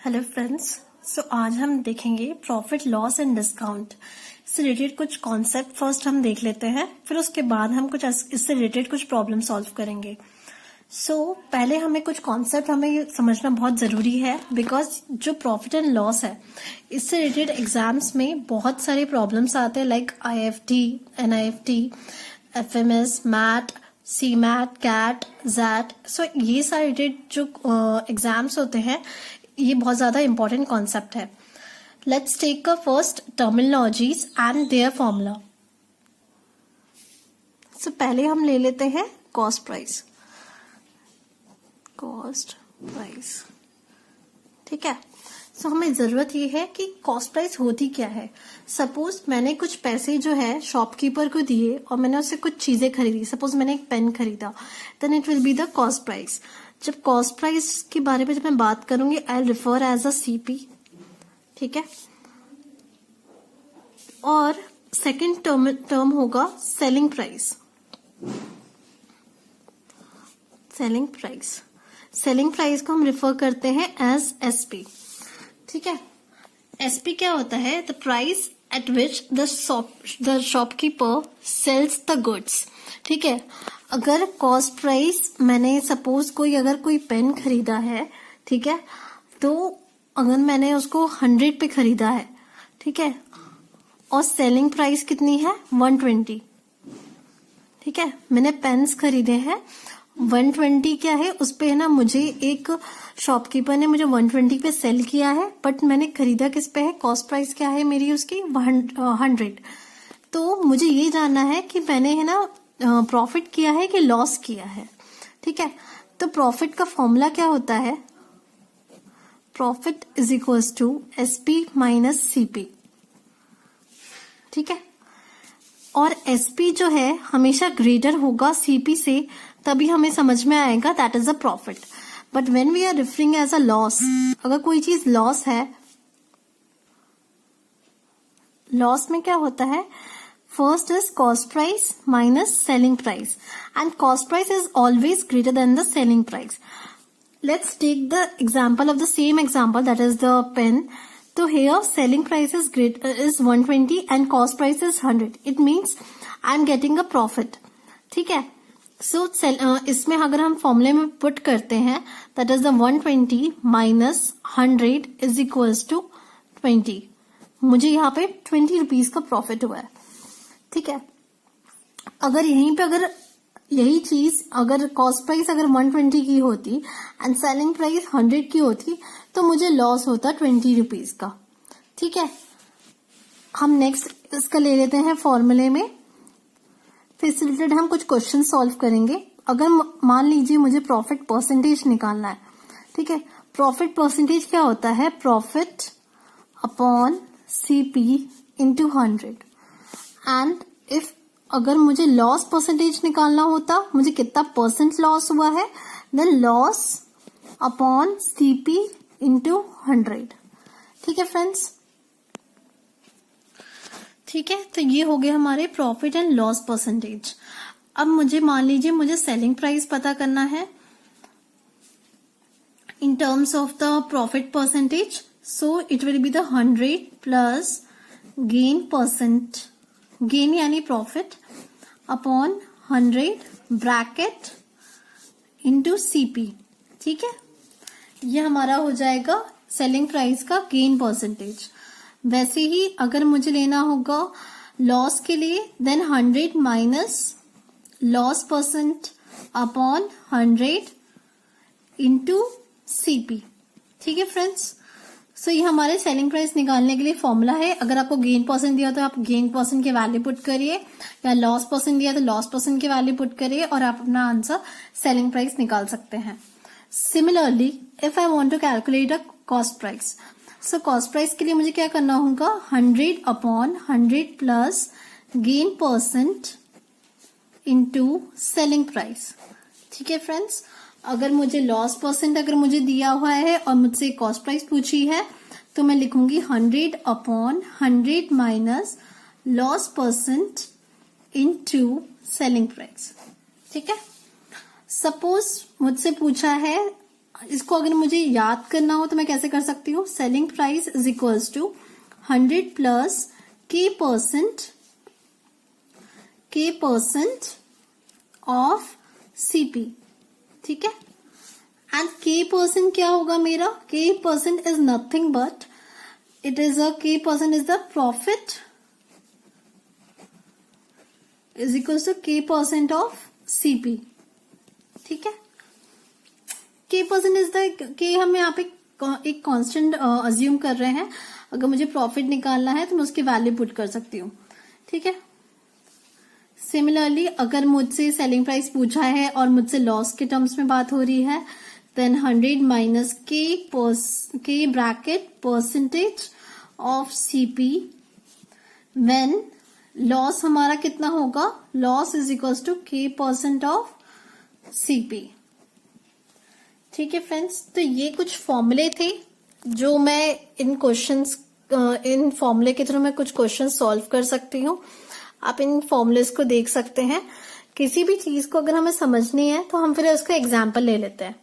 Hello friends. आज हम देखेंगे प्रॉफिट लॉस एंड डिस्काउंट इससे रिलेटेड कुछ कॉन्सेप्ट फर्स्ट हम देख लेते हैं, फिर उसके बाद हम कुछ इससे रिलेटेड कुछ प्रॉब्लम सॉल्व करेंगे। पहले हमें कुछ कॉन्सेप्ट हमें समझना बहुत जरूरी है, बिकॉज जो प्रॉफिट एंड लॉस है इससे रिलेटेड एग्जाम्स में बहुत सारे प्रॉब्लम्स आते हैं, like IFT, NIFT, FMS, MAT, CMAT, CAT, XAT. ये सारे रिलेटेड जो एग्जाम्स होते हैं ये बहुत ज्यादा इंपॉर्टेंट कॉन्सेप्ट है। Let's take a first terminologies and their formula. पहले हम ले लेते हैं कॉस्ट प्राइस। ठीक है। हमें जरूरत ये है कि कॉस्ट प्राइस होती क्या है। सपोज मैंने कुछ पैसे जो है शॉपकीपर को दिए और मैंने उससे कुछ चीजें खरीदी। सपोज मैंने एक पेन खरीदा, then it will be the cost price. जब कॉस्ट प्राइस के बारे में जब मैं बात करूंगी, I refer as a CP। ठीक है। और सेकंड टर्म होगा सेलिंग प्राइस। सेलिंग प्राइस को हम रिफर करते हैं एज SP। ठीक है। SP क्या होता है? The price at which the shopkeeper sells the goods. ठीक है। अगर कॉस्ट प्राइस मैंने सपोज अगर कोई पेन खरीदा है, ठीक है, तो अगर मैंने उसको 100 पे खरीदा है, ठीक है, और सेलिंग प्राइस कितनी है 120। ठीक है। मैंने पेन्स खरीदे हैं 120 क्या है उस पे, है ना, मुझे एक शॉपकीपर ने मुझे 120 पे सेल किया है, बट मैंने खरीदा किस पे है, कॉस्ट प्राइस क्या है मेरी उसकी 100। तो मुझे ये जानना है कि मैंने, है ना, प्रॉफिट किया है कि लॉस किया है। ठीक है। तो प्रॉफिट का फॉर्मूला क्या होता है? Profit is equals to SP minus CP। ठीक है। और SP जो है हमेशा ग्रेटर होगा CP से, तभी हमें समझ में आएगा that is a profit. But when we are referring as a loss, अगर कोई चीज लॉस है, लॉस में क्या होता है, first is cost price minus selling price, and cost price is always greater than the selling price. Let's take the example of the same example, that is the pen. तो here selling price is 120 and cost price is 100. It means I am getting a profit. ठीक है। इसमें अगर हम फॉर्मूले में put करते हैं, that is the 120 minus 100 is equals to 20। मुझे यहाँ पे 20 रुपीज का प्रॉफिट हुआ है। ठीक है। अगर यहीं पे अगर यही चीज अगर कॉस्ट प्राइस अगर 120 की होती एंड सेलिंग प्राइस 100 की होती, तो मुझे लॉस होता 20 रुपीज का। ठीक है। हम नेक्स्ट इसका ले लेते हैं फॉर्मूले में, फिर इससे रिलेटेड हम कुछ क्वेश्चन सॉल्व करेंगे। अगर मान लीजिए मुझे प्रॉफिट परसेंटेज निकालना है, ठीक है, प्रॉफिट परसेंटेज क्या होता है, profit upon CP into 100। And if अगर मुझे लॉस परसेंटेज निकालना होता, मुझे कितना परसेंट लॉस हुआ है, then loss upon CP into 100। ठीक है फ्रेंड्स। ठीक है। तो ये हो गए हमारे प्रॉफिट एंड लॉस परसेंटेज। अब मुझे मान लीजिए मुझे सेलिंग प्राइस पता करना है in terms of the profit percentage. So it will be the 100 plus gain यानी profit upon 100 bracket into CP। ठीक है। ये हमारा हो जाएगा सेलिंग प्राइस का गेन परसेंटेज। वैसे ही अगर मुझे लेना होगा लॉस के लिए, then 100 minus loss percent upon 100 into CP। ठीक है फ्रेंड्स। ये हमारे सेलिंग प्राइस निकालने के लिए फॉर्मूला है। अगर आपको गेन परसेंट दिया तो आप गेन परसेंट के वैल्यू पुट करिए, या लॉस परसेंट दिया तो लॉस परसेंट के वैल्यू पुट करिए, और आप अपना आंसर सेलिंग प्राइस निकाल सकते हैं। Similarly if I want to calculate a cost price, cost price के लिए मुझे क्या करना होगा, 100 upon 100 plus gain percent into selling price. ठीक है फ्रेंड्स। अगर मुझे लॉस परसेंट अगर मुझे दिया हुआ है और मुझसे कॉस्ट प्राइस पूछी है, तो मैं लिखूंगी 100 upon 100 minus loss percent into selling price. ठीक है। सपोज मुझसे पूछा है इसको अगर मुझे याद करना हो तो मैं कैसे कर सकती हूँ, selling price is equals to 100 plus k percent of CP, ठीक है। एंड k परसेंट क्या होगा मेरा, k percent is nothing but it is k percent is the profit is equals to k percent of CP, ठीक है। k percent is the k, हम यहाँ पे एक कांस्टेंट अज्यूम कर रहे हैं। अगर मुझे प्रॉफिट निकालना है तो मैं उसकी वैल्यू पुट कर सकती हूँ, ठीक है। सिमिलरली अगर मुझसे सेलिंग प्राइस पूछा है और मुझसे लॉस के टर्म्स में बात हो रही है, then 100 minus k bracket percentage of CP when loss हमारा कितना होगा, loss is equals to k percent of CP, ठीक है फ्रेंड्स। तो ये कुछ फॉर्मूले थे जो मैं इन फॉर्मूले के थ्रू मैं कुछ क्वेश्चन सॉल्व कर सकती हूँ। आप इन फॉर्मूलेस को देख सकते हैं। किसी भी चीज को अगर हमें समझनी है तो हम फिर उसका एग्जाम्पल ले लेते हैं।